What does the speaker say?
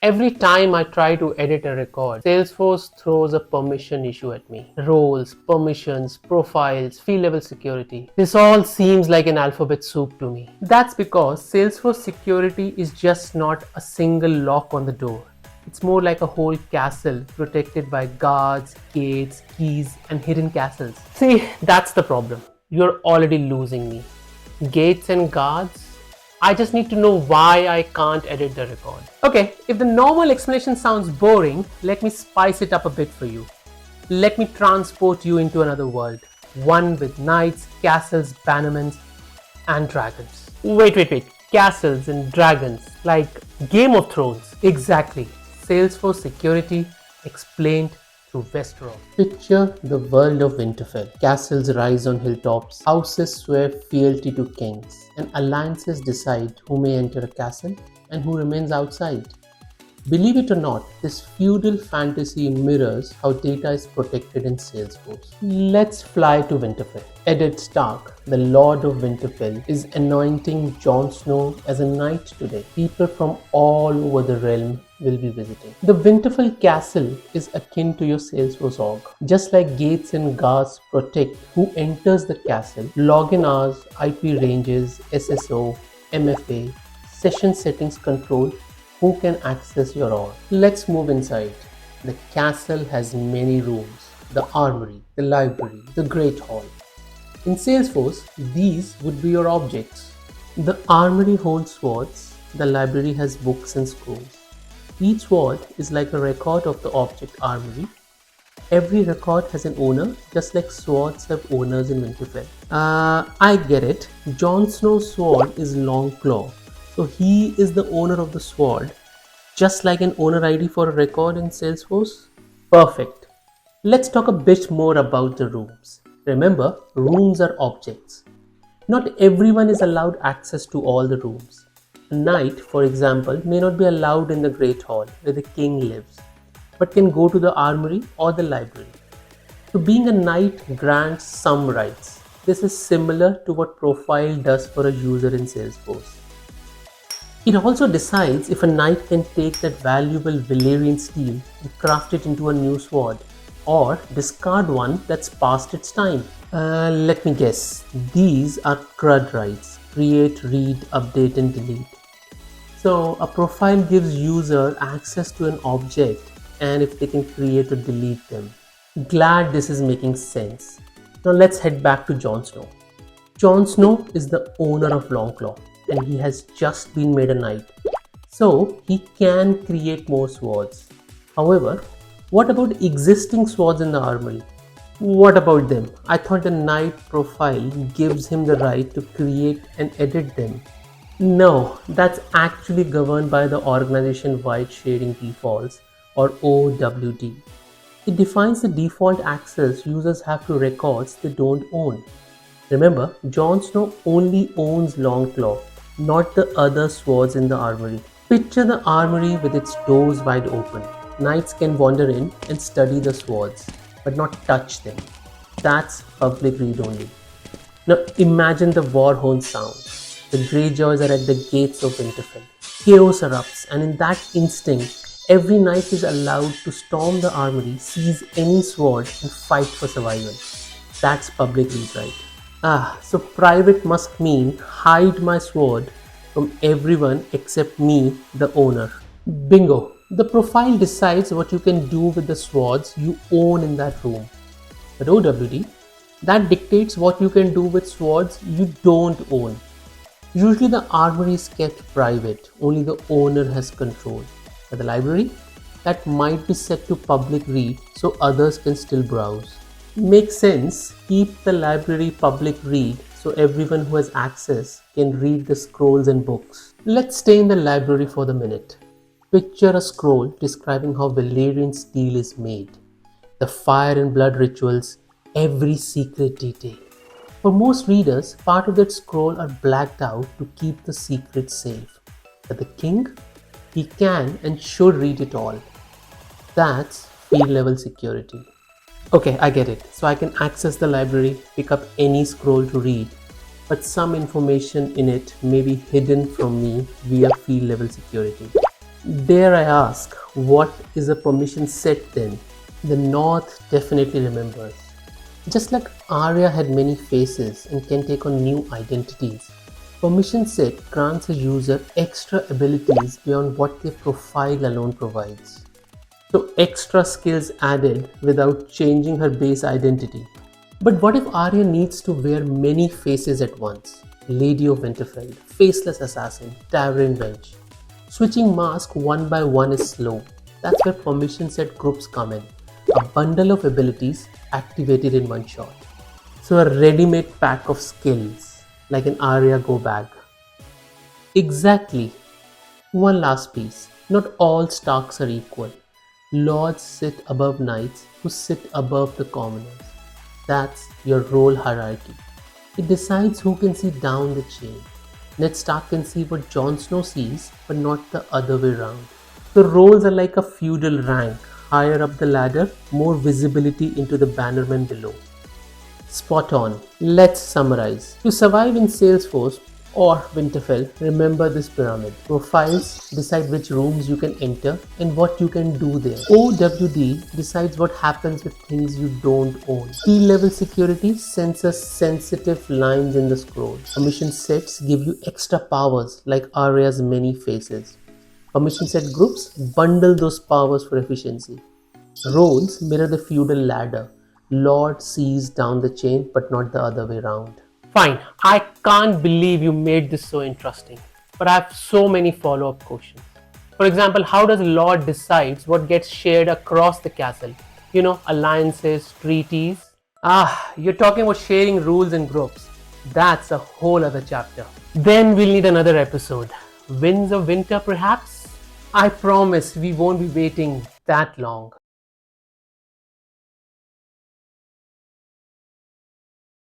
Every time I try to edit a record, Salesforce throws a permission issue at me. Roles, permissions, profiles, field level security. This all seems like an alphabet soup to me. That's because Salesforce Security is just not a single lock on the door. It's more like a whole castle protected by guards, gates, keys, and hidden castles. See, that's the problem. You're already losing me. Gates and guards? I just need to know why I can't edit the record. Okay, if the normal explanation sounds boring, let me spice it up a bit for you. Let me transport you into another world. One with knights, castles, bannermen, and dragons. Wait. Castles and dragons, like Game of Thrones. Exactly. Salesforce Security explained through Westeros. Picture the world of Winterfell. Castles rise on hilltops, houses swear fealty to kings, and alliances decide who may enter a castle and who remains outside. Believe it or not, this feudal fantasy mirrors how data is protected in Salesforce. Let's fly to Winterfell. Eddard Stark, the Lord of Winterfell, is anointing Jon Snow as a knight today. People from all over the realm will be visiting. The Winterfell castle is akin to your Salesforce org. Just like gates and guards protect who enters the castle, login hours, IP ranges, SSO, MFA, session settings control who can access your org. Let's move inside. The castle has many rooms: the armory, the library, the great hall. In Salesforce, these would be your objects. The armory holds swords, the library has books and scrolls. Each sword is like a record of the object armory. Every record has an owner, just like swords have owners in Winterfell. I get it. Jon Snow's sword is Longclaw, so he is the owner of the sword, just like an owner ID for a record in Salesforce. Perfect. Let's talk a bit more about the rooms. Remember, rooms are objects. Not everyone is allowed access to all the rooms. A knight, for example, may not be allowed in the Great Hall where the king lives, but can go to the armory or the library. So being a knight grants some rights. This is similar to what Profile does for a user in Salesforce. It also decides if a knight can take that valuable Valyrian steel and craft it into a new sword, or discard one that's past its time. Let me guess. These are CRUD rights: create, read, update, and delete. So a profile gives user access to an object and if they can create or delete them. Glad this is making sense. Now let's head back to Jon Snow. Jon Snow is the owner of Longclaw and he has just been made a knight. So he can create more swords. However, what about existing swords in the armory? What about them? I thought the knight profile gives him the right to create and edit them. No, that's actually governed by the organization-wide shading defaults, or OWD. It defines the default access users have to records they don't own. Remember, Jon Snow only owns Longclaw, not the other swords in the armory. Picture the armory with its doors wide open. Knights can wander in and study the swords, but not touch them. That's public read only. Now imagine the war horn sound. The Greyjoys are at the gates of Winterfell. Chaos erupts, and in that instant, every knight is allowed to storm the armory, seize any sword, and fight for survival. That's public read, right? So private must mean hide my sword from everyone except me, the owner. Bingo! The profile decides what you can do with the swords you own in that room. But OWD, that dictates what you can do with swords you don't own. Usually the armory is kept private, only the owner has control. But the library, that might be set to public read so others can still browse. Makes sense, keep the library public read so everyone who has access can read the scrolls and books. Let's stay in the library for the minute. Picture a scroll describing how Valyrian steel is made, the fire and blood rituals, every secret detail. For most readers, part of that scroll are blacked out to keep the secret safe. But the king, he can and should read it all. That's field level security. Okay, I get it. So I can access the library, pick up any scroll to read, but some information in it may be hidden from me via field level security. Dare I ask, what is a permission set then? The North definitely remembers. Just like Arya had many faces and can take on new identities, permission set grants a user extra abilities beyond what their profile alone provides. So extra skills added without changing her base identity. But what if Arya needs to wear many faces at once? Lady of Winterfell, Faceless Assassin, Tavern Wench. Switching mask one by one is slow. That's where permission set groups come in. A bundle of abilities activated in one shot. So a ready-made pack of skills, like an Arya Go bag. Exactly. One last piece. Not all Starks are equal. Lords sit above knights who sit above the commoners. That's your role hierarchy. It decides who can see down the chain. Ned Stark can see what Jon Snow sees, but not the other way around. The roles are like a feudal rank. Higher up the ladder, more visibility into the bannermen below. Spot on. Let's summarize. To survive in Salesforce or Winterfell, remember this pyramid. Profiles decide which rooms you can enter and what you can do there. OWD decides what happens with things you don't own. T-level security censors sensitive lines in the scroll. Permission sets give you extra powers like Arya's many faces. Permission set groups bundle those powers for efficiency. Roles mirror the feudal ladder. Lord sees down the chain, but not the other way around. Fine, I can't believe you made this so interesting. But I have so many follow-up questions. For example, how does Lord decides what gets shared across the castle? You know, alliances, treaties. You're talking about sharing rules in groups. That's a whole other chapter. Then we'll need another episode. Winds of Winter, perhaps? I promise we won't be waiting that long.